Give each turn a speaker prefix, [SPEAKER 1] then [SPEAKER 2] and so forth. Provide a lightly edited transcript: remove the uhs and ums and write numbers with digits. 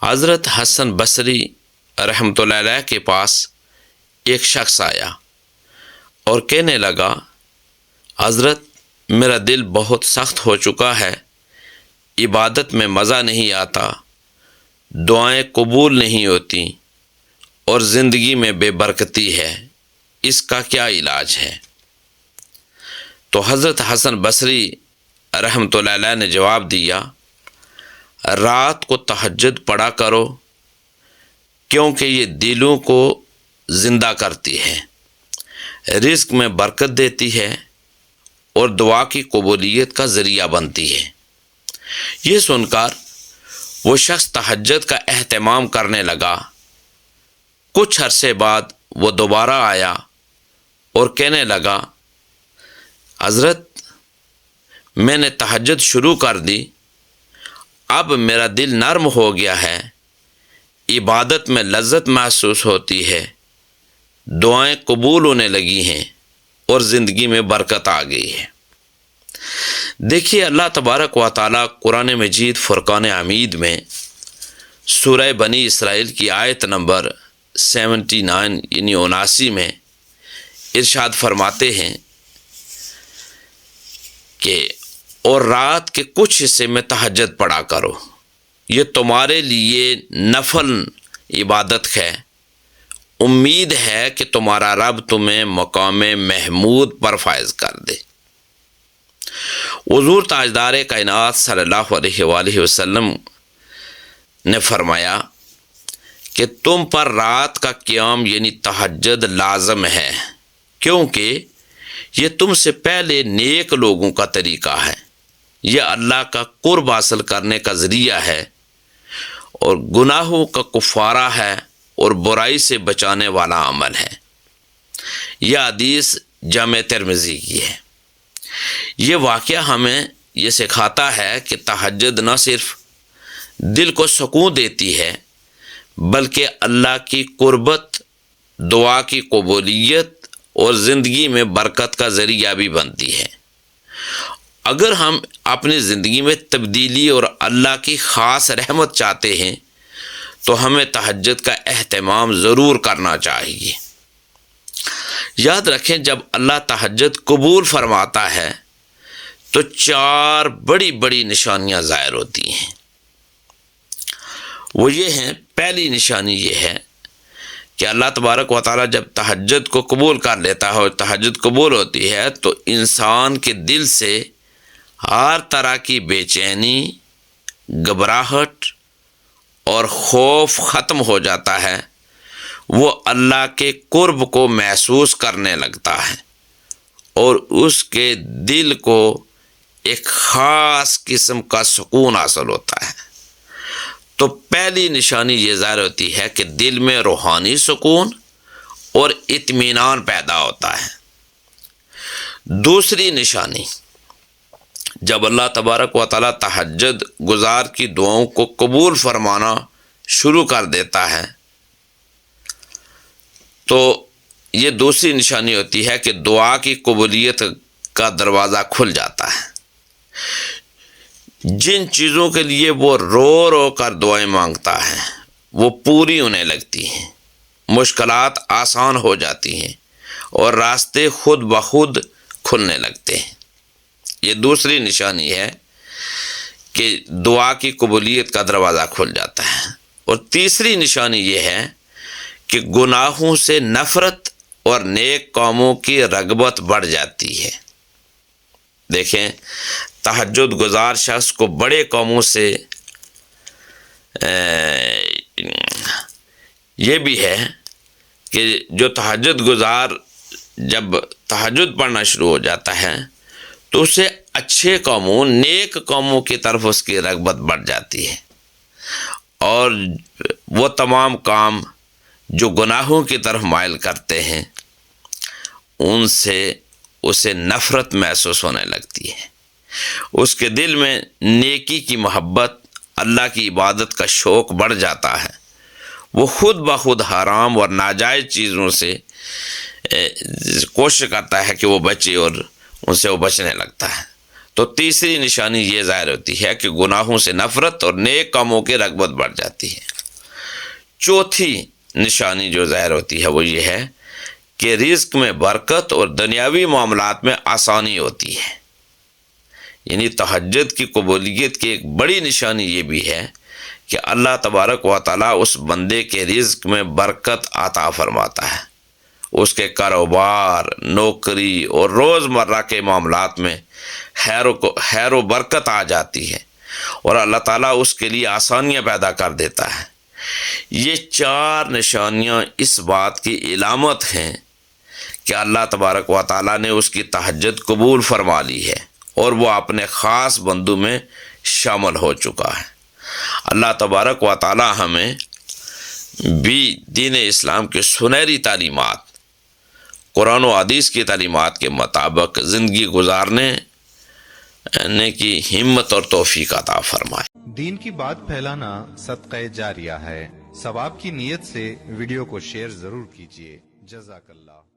[SPEAKER 1] حضرت حسن بصری رحمۃ اللہ علیہ کے پاس ایک شخص آیا اور کہنے لگا، حضرت میرا دل بہت سخت ہو چکا ہے، عبادت میں مزہ نہیں آتا، دعائیں قبول نہیں ہوتی اور زندگی میں بے برکتی ہے، اس کا کیا علاج ہے؟ تو حضرت حسن بصری رحمۃ اللہ علیہ نے جواب دیا، رات کو تہجد پڑھا کرو، کیونکہ یہ دلوں کو زندہ کرتی ہے، رزق میں برکت دیتی ہے اور دعا کی قبولیت کا ذریعہ بنتی ہے۔ یہ سن کر وہ شخص تہجد کا اہتمام کرنے لگا۔ کچھ عرصے بعد وہ دوبارہ آیا اور کہنے لگا، حضرت میں نے تہجد شروع کر دی، اب میرا دل نرم ہو گیا ہے، عبادت میں لذت محسوس ہوتی ہے، دعائیں قبول ہونے لگی ہیں اور زندگی میں برکت آ گئی ہے۔ دیکھیے اللہ تبارک و تعالیٰ قرآن مجید فرقان حمید میں سورہ بنی اسرائیل کی آیت نمبر 79 یعنی 79 میں ارشاد فرماتے ہیں کہ اور رات کے کچھ حصے میں تہجد پڑھا کرو، یہ تمہارے لیے نفل عبادت ہے، امید ہے کہ تمہارا رب تمہیں مقام محمود پر فائز کر دے۔ حضور تاجدار کائنات صلی اللہ علیہ وآلہ وسلم نے فرمایا کہ تم پر رات کا قیام یعنی تہجد لازم ہے، کیونکہ یہ تم سے پہلے نیک لوگوں کا طریقہ ہے، یہ اللہ کا قرب حاصل کرنے کا ذریعہ ہے اور گناہوں کا کفارہ ہے اور برائی سے بچانے والا عمل ہے۔ یہ حدیث جامع ترمذی کی ہے۔ یہ واقعہ ہمیں یہ سکھاتا ہے کہ تہجد نہ صرف دل کو سکون دیتی ہے بلکہ اللہ کی قربت، دعا کی قبولیت اور زندگی میں برکت کا ذریعہ بھی بنتی ہے۔ اگر ہم اپنی زندگی میں تبدیلی اور اللہ کی خاص رحمت چاہتے ہیں تو ہمیں تہجد کا اہتمام ضرور کرنا چاہیے۔ یاد رکھیں جب اللہ تہجد قبول فرماتا ہے تو 4 بڑی بڑی نشانیاں ظاہر ہوتی ہیں۔ وہ یہ ہیں، پہلی نشانی یہ ہے کہ اللہ تبارک و تعالیٰ جب تہجد کو قبول کر لیتا ہے اور تہجد قبول ہوتی ہے تو انسان کے دل سے ہر طرح کی بے چینی، گھبراہٹ اور خوف ختم ہو جاتا ہے، وہ اللہ کے قرب کو محسوس کرنے لگتا ہے اور اس کے دل کو ایک خاص قسم کا سکون حاصل ہوتا ہے۔ تو پہلی نشانی یہ ظاہر ہوتی ہے کہ دل میں روحانی سکون اور اطمینان پیدا ہوتا ہے۔ دوسری نشانی، جب اللہ تبارک و تعالیٰ تہجد گزار کی دعاؤں کو قبول فرمانا شروع کر دیتا ہے تو یہ دوسری نشانی ہوتی ہے کہ دعا کی قبولیت کا دروازہ کھل جاتا ہے۔ جن چیزوں کے لیے وہ رو رو کر دعائیں مانگتا ہے وہ پوری ہونے لگتی ہیں، مشکلات آسان ہو جاتی ہیں اور راستے خود بخود کھلنے لگتے ہیں۔ یہ دوسری نشانی ہے کہ دعا کی قبولیت کا دروازہ کھل جاتا ہے۔ اور تیسری نشانی یہ ہے کہ گناہوں سے نفرت اور نیک کاموں کی رغبت بڑھ جاتی ہے۔ دیکھیں تہجد گزار شخص کو بڑے کاموں سے یہ بھی ہے کہ جو تہجد گزار جب تہجد پڑھنا شروع ہو جاتا ہے تو اسے اچھے کاموں، نیک کاموں کی طرف اس کی رغبت بڑھ جاتی ہے اور وہ تمام کام جو گناہوں کی طرف مائل کرتے ہیں ان سے اسے نفرت محسوس ہونے لگتی ہے۔ اس کے دل میں نیکی کی محبت، اللہ کی عبادت کا شوق بڑھ جاتا ہے، وہ خود بخود حرام اور ناجائز چیزوں سے کوشش کرتا ہے کہ وہ بچے اور ان سے وہ بچنے لگتا ہے۔ تو تیسری نشانی یہ ظاہر ہوتی ہے کہ گناہوں سے نفرت اور نیک کاموں کی رغبت بڑھ جاتی ہے۔ چوتھی نشانی جو ظاہر ہوتی ہے وہ یہ ہے کہ رزق میں برکت اور دنیاوی معاملات میں آسانی ہوتی ہے۔ یعنی تہجد کی قبولیت کی ایک بڑی نشانی یہ بھی ہے کہ اللہ تبارک و تعالیٰ اس بندے کے رزق میں برکت عطا فرماتا ہے، اس کے کاروبار، نوکری اور روزمرہ کے معاملات میں خیر و برکت آ جاتی ہے اور اللہ تعالیٰ اس کے لیے آسانیاں پیدا کر دیتا ہے۔ یہ چار نشانیاں اس بات کی علامت ہیں کہ اللہ تبارک و تعالیٰ نے اس کی تہجد قبول فرما لی ہے اور وہ اپنے خاص بندوں میں شامل ہو چکا ہے۔ اللہ تبارک و تعالیٰ ہمیں بھی دین اسلام کے سنہری تعلیمات، قرآن و حدیث کی تعلیمات کے مطابق زندگی گزارنے کی ہمت اور توفیق عطا فرمائے۔
[SPEAKER 2] دین کی بات پھیلانا صدقہ جاریہ ہے، ثواب کی نیت سے ویڈیو کو شیئر ضرور کیجیے۔ جزاک اللہ۔